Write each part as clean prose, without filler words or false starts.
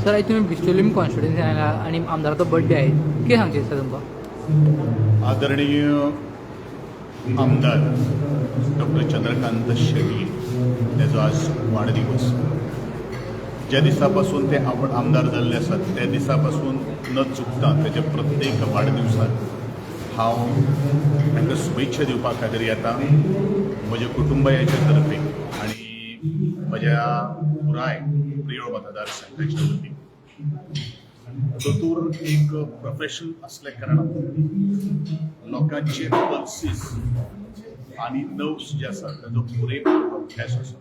Sir आज तुम्ही बिस्टोलीम constituency आयला आणि आमदाराचो बर्थडे आहे कितें सांगचे सर तुमकां? आदरणीय आमदार डॉक्टर चंद्रकांत शेट्टी त्याचो आज वाडदिवस. ज्या दिसापासून ते आमदार जाल्ले आसात त्या दिसापासून न चुकता त्याच्या प्रत्येक वाडदिवसाक हांव तांकां शुभेच्छा दिवपा खातीर येता म्हज्या कुटुंबियाच्या तर्फे आनी म्हज्या पुराय प्रिय मतदारसंघाच्या वतीन. दोतोर एक प्रोफेशन असल्या कारणान लोकांचे पल्सीस आणि नर्व्स जे आसात ताचो पुरेपूर अभ्यास आसा.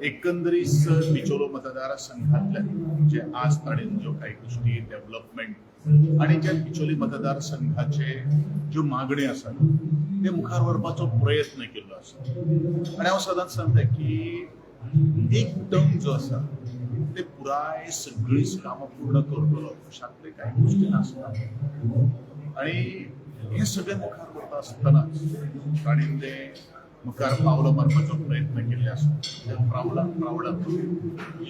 एकंदरीत बिचोलो मतदारसंघातल्या जे आज ताणेन ज्यो काही गोष्टी डेव्हलपमेंट आणि ज्या बिचोली मतदारसंघाचे ज्यो मागण्यो आसात ते मुखार व्हरपाचो प्रयत्न केल्लो आसा. आणि हांव सदांच सांगता की एक टर्म जो आसा ते पुराय सगळीच कामां पूर्ण करतलो अशातले काही गोष्टी नासतात. आणि हे सगळे मुखार व्हरता आसतनाच ताणें ते मुखार पावलं मारपाचो प्रयत्न केल्ले आसा. प्रावडाक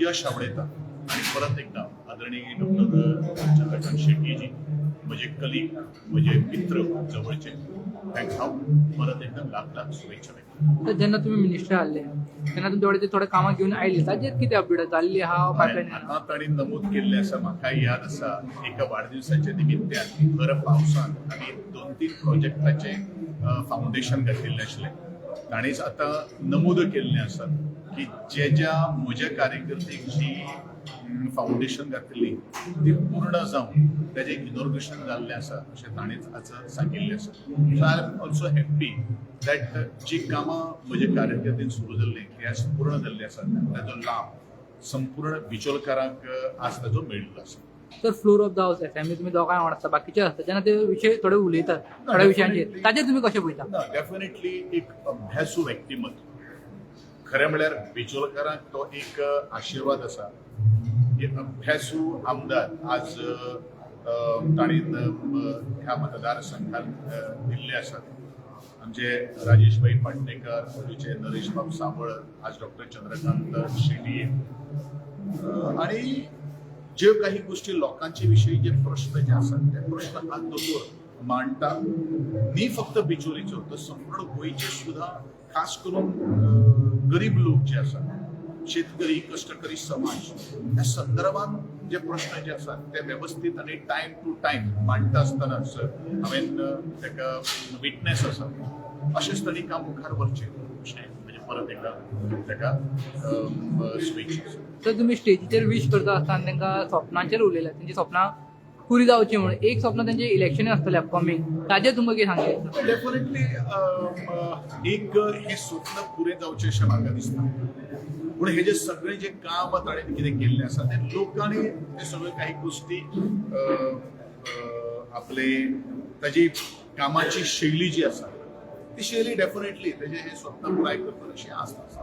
यश आवडयता. आणि परत एकदा आदरणीय डॉक्टर चंद्रकांत शेट्टीजी म्हजे कलीग म्हजे मित्र जवळचे तांकां हांव परत एकदा लाख शुभेच्छा देता. तर जेन्ना तुम्ही मिनिस्टर आसले तेन्ना तुमचे कडेन ते थोडे कामां घेवन आयले ताजेर कितें अपडेट जाल्ली आहा पायपलायन? आता ताणें नमूद केल्लें आसा म्हाका याद आसा एका वाडदिवसाच्या निमित्यान भर पावसान आनी 2-3 प्रोजेक्टाचे फाउंडेशन घातिल्लें आसलें. ताणेंच आतां नमूद केल्लें आसा की ज्या म्हज्या कार्यकर्त्याक जी फाउंडेशन घातिल्ली ती पूर्ण जावन तेजें इनॉग्रेशन जाल्लें आसा अशें ताणेंच आज सांगिल्लें आसा. So I am also happy that जी कामां म्हज्या कार्यकर्त्यान सुरू जाल्ली ती आज पूर्ण जाल्ली आसा. ताचो लाभ संपूर्ण बिचोलकारांक आज ताचो मेळिल्लो आसा. तर फ्लोर ऑफ द हाऊस एफएमए तुम्ही दोगांय वांगडा आसता बाकीचे आसता जेन्ना ते विशय थोडे उलयतात थोड्या विशयांचेर ताजेर तुमी कशें पळयता? डेफिनेटली एक अभ्यासू व्यक्तिमत्व. खरें म्हळ्यार बिचोलकारांक तो एक आशिर्वाद आसा. एक अभ्यासू आमदार आज ताणेन ह्या मतदारसंघात दिल्ले आसात. आमचे राजेशभाई पाटणेकर, गोंयचे नरेश बाब सावळ, आज डॉक्टर चंद्रकांत शेट्टी आणि जे काही गोष्टी लोकांचे विषयी जे प्रश्न जे आसात ते प्रश्न आज दोतोर मांडटा. न्ही फक्त बिचोलीचो तर संपूर्ण गोंयचे सुद्धा खास करून गरीब लोक जे आसात शेतकरी कष्टकरी समाज या संदर्भात जे प्रश्न जे आसात ते व्यवस्थित आणि टाइम टू टाइम मांडटा आसतनाच हांवें ताका विटनेस आसा अशेंच तांणी काम मुखार व्हरचें अशें म्हणजे परत एकदा ताका शुभेच्छा. तर तुम्ही स्टेजीचेर विश करता आसतना तांकां स्वप्नांचेर उलयल्यात तेंची स्वप्नां पुरी जावची म्हणून एक स्वप्न तेंचे इलेक्शन आसतलें अपकमिंग ताजेर तुमकां कितें सांगचें? डेफिनेटली एक हे स्वप्न पुरे जावचें अशें म्हाका दिसता. पूण हे जे सगळे जे काम ताणें कितें केल्लें आसा ते लोकांनी ते सगळे काही गोष्टी आपले ताजी कामाची शैली जी आसा ती शैली डेफिनेटली तेजे हे स्वप्न पुराय करतली अशी आस्त आसा.